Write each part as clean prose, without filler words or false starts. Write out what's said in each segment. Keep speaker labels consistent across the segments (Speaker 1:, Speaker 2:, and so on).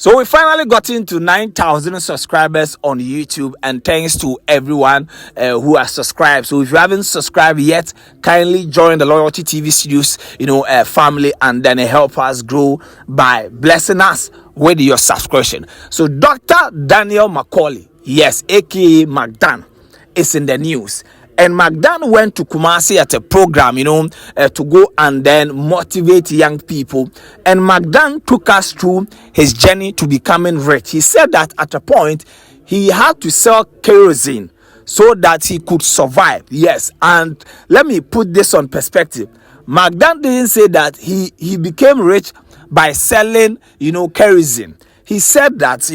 Speaker 1: So we finally got into 9,000 subscribers on YouTube, and thanks to everyone who has subscribed. So if you haven't subscribed yet, kindly join the Loyalty TV Studios, family, and then help us grow by blessing us with your subscription. So Dr. Daniel Macaulay, yes, aka McDan, is in the news. And McDan went to Kumasi at a program, to go and then motivate young people. And McDan took us through his journey to becoming rich. He said that at a point, he had to sell kerosene so that he could survive. Yes, and let me put this on perspective. McDan didn't say that he became rich by selling, kerosene. He said that,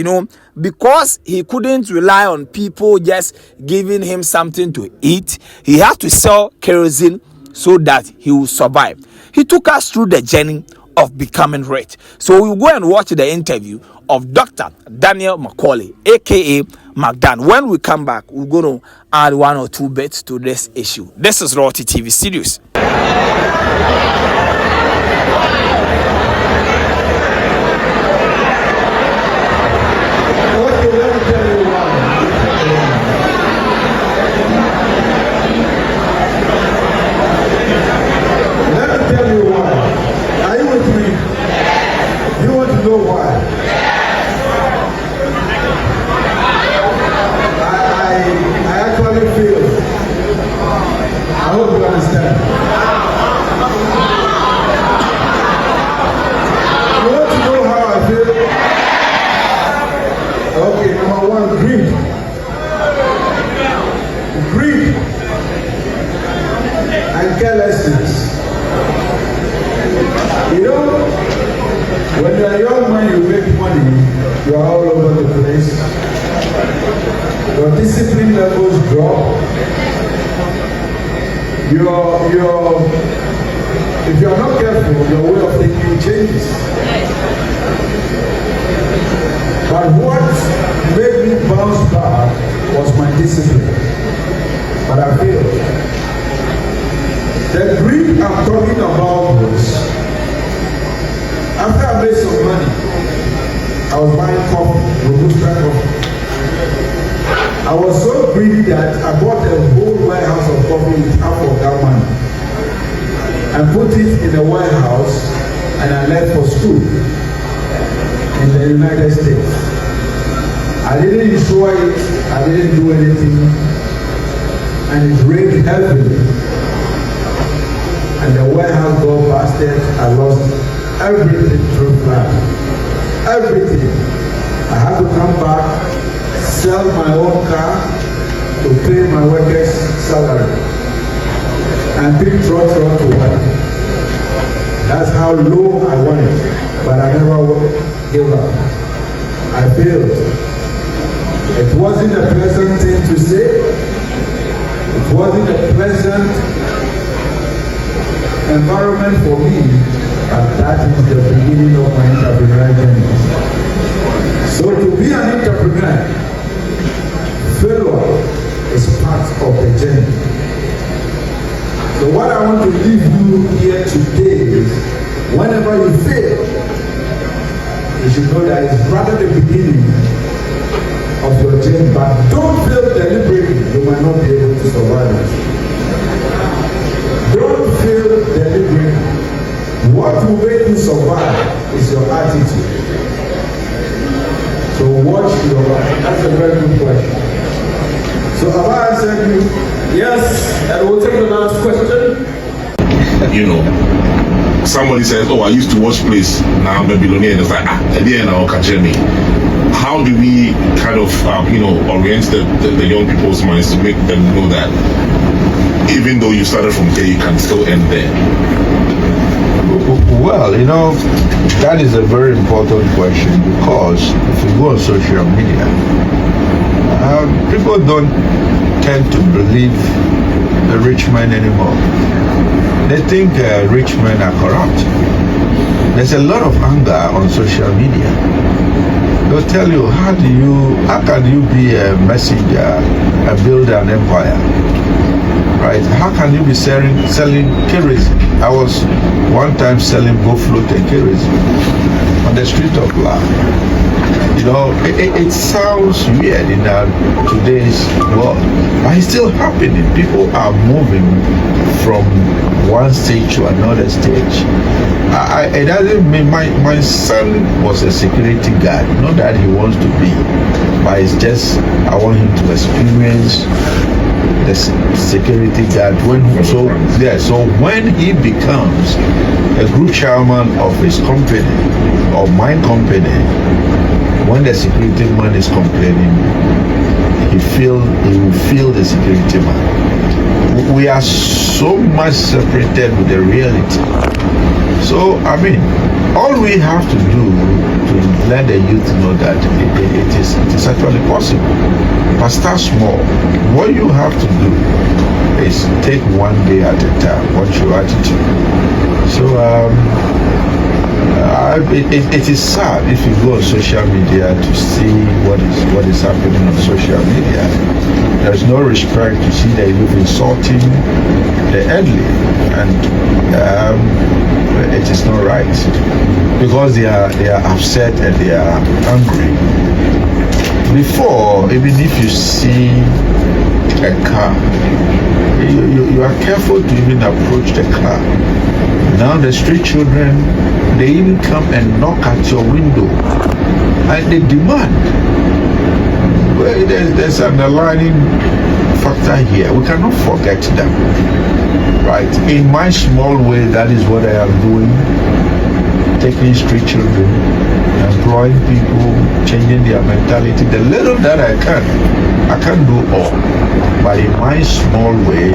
Speaker 1: because he couldn't rely on people just giving him something to eat, he had to sell kerosene so that he will survive. He took us through the journey of becoming rich. So we'll go and watch the interview of Dr. Daniel Macaulay, aka McDan. When we come back, we're going to add one or two bits to this issue. This is Loyalty TV Studios.
Speaker 2: When you're a young man, you make money, you're all over the place. Your discipline levels drop. If you're not careful, your way of thinking changes. But what made me bounce back was my discipline. But I failed. The greed I'm talking about was, after I made some money, I was buying coffee, Robusta coffee. I was so greedy that I bought a whole warehouse of coffee with half of that money and put it in a warehouse, and I left for school in the United States. I didn't destroy it, I didn't do anything, and it rained heavily. And the warehouse got busted. I lost everything through plan. Everything. I had to come back, sell my own car to pay my workers' salary, and pick trotro to work. That's how low I wanted, but I never gave up. I failed. It wasn't a pleasant thing to say. It wasn't a pleasant environment for me, but that is the beginning of my entrepreneurial journey. So to be an entrepreneur, failure is part of the journey. So what I want to leave you here today is, whenever you fail, you should know that it's rather the beginning of your journey, but don't fail deliberately, you might not be able to survive it. Don't fail deliberately. What will make you survive is your attitude. So watch your, that's a very good question. So have I answered you?
Speaker 3: Yes, and we'll take the last question.
Speaker 4: Somebody says, oh, I used to watch plays, now I'm a billionaire, and it's like, at the end I'll catch me. How do we kind of, orient the young people's minds to make them know that even though you started from there, you can still end there?
Speaker 2: Well, that is a very important question, because if you go on social media, people don't tend to believe the rich men anymore. They think rich men are corrupt. There's a lot of anger on social media. They'll tell you, how can you be a messenger and build an empire? Right? How can you be selling kerosene? I was one time selling both float and kerosene. on the street of life. You know, it sounds weird in today's world, but it's still happening. People are moving from one stage to another stage. It doesn't mean my son was a security guard, not that he wants to be, but it's just I want him to experience the security guard so when he becomes a group chairman of his company or my company, when the security man is complaining, he will feel the security man. We are so much separated with the reality. So I mean, all we have to do to let the youth know that it is actually possible. But start small. What you have to do is take one day at a time. What's your attitude? So it is sad if you go on social media to see what is happening on social media. There's no respect to see the youth insulting the elderly, and it is not right because they are upset and they are angry. Before, even if you see a car, you are careful to even approach the car. Now the street children, they even come and knock at your window and they demand. Well, there's an underlying factor here. We cannot forget them, right? In my small way, that is what I am doing. Taking street children, employing people, changing their mentality. The little that I can't do all. But in my small way,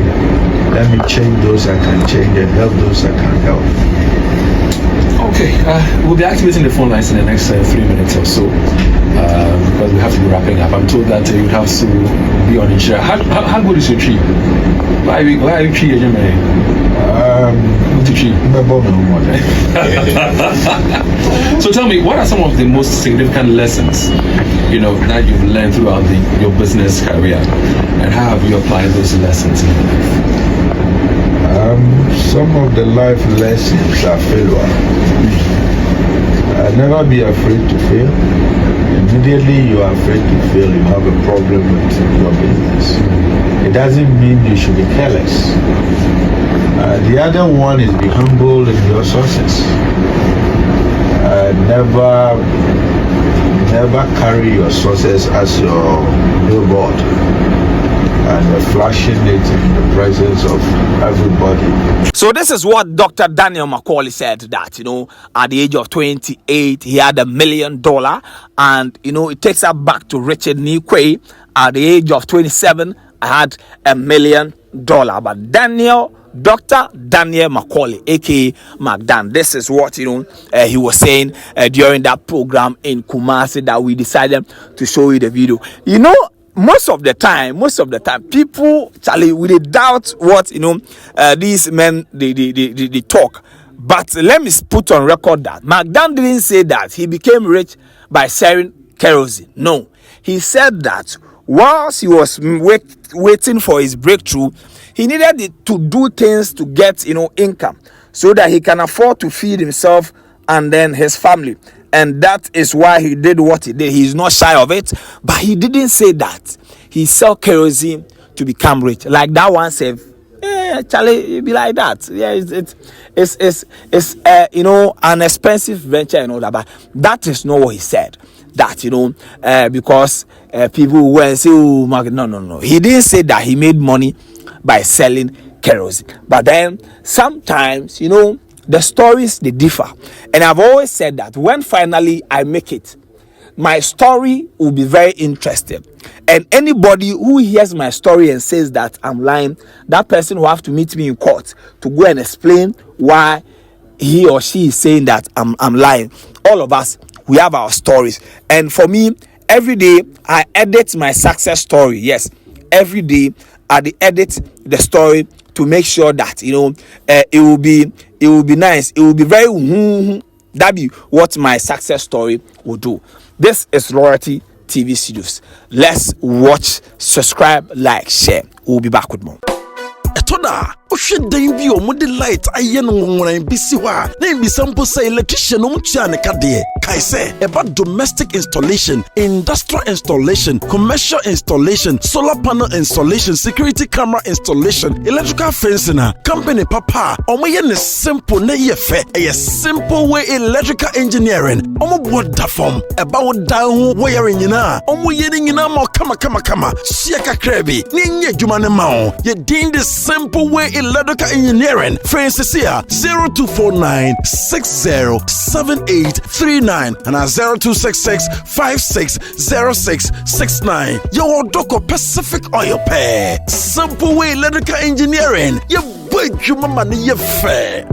Speaker 2: let me change those I can change and help those I can help.
Speaker 3: Okay, we'll be activating the phone lines in the next 3 minutes or so, because we have to be wrapping up. I'm told that you have to be on insurance. How good is your tree? Why are you tree agent? So tell me, what are some of the most significant lessons, that you've learned throughout your business career, and how have you applied those lessons in your life?
Speaker 2: Some of the life lessons are failure. Never be afraid to fail. Immediately you are afraid to fail, you have a problem with your business. It doesn't mean you should be careless. The other one is be humble in your success. Never carry your success as your billboard and flashing it in the presence of everybody.
Speaker 1: So this is what Dr. Daniel Macaulay said, that at the age of 28 he had $1 million, and it takes us back to Richard Nikwe. At the age of 27 I had $1 million. But Dr. Daniel Macaulay, aka McDan, this is what he was saying during that program in Kumasi that we decided to show you the video. Most of the time, people, Charlie, we doubt what these men they talk. But let me put on record that McDan didn't say that he became rich by selling kerosene. No, he said that whilst he was waiting for his breakthrough, he needed to do things to get income so that he can afford to feed himself and then his family. And that is why he did what he did. He's not shy of it, but he didn't say that he sell kerosene to become rich. Like that one said, Charlie, it be like that. Yeah, it's an expensive venture and all that, but that is not what he said. That because people will say, oh, no. He didn't say that he made money by selling kerosene. But then sometimes the stories, they differ. And I've always said that when finally I make it, my story will be very interesting. And anybody who hears my story and says that I'm lying, that person will have to meet me in court to go and explain why he or she is saying that I'm lying. All of us, we have our stories. And for me, every day I edit my success story. Yes, every day I edit the story to make sure that it will be nice. It will be very that be what my success story will do. This is Loyalty TV Studios. Let's watch, subscribe, like, share. We'll be back with more.
Speaker 5: Toda, Oshe Denbi or Mudi Light, Ayen Wong Bisiwa, name be sample say electrician Umchane Kade, Kaise, about domestic installation, industrial installation, commercial installation, solar panel installation, security camera installation, electrical fencing, company papa, Omoyen is simple, ne yefe, a simple way electrical engineering, Omo what da form, about down wiring ina, Omo yeding ina mo kama, Siaka Krebi, Ninja Jumane Mao, ye deem the simple way electrical engineering, Francis here, 0249 607839 and 0266 560669. Your Doko Pacific Oil Pair. Simple way electrical engineering. You break your money, you fair.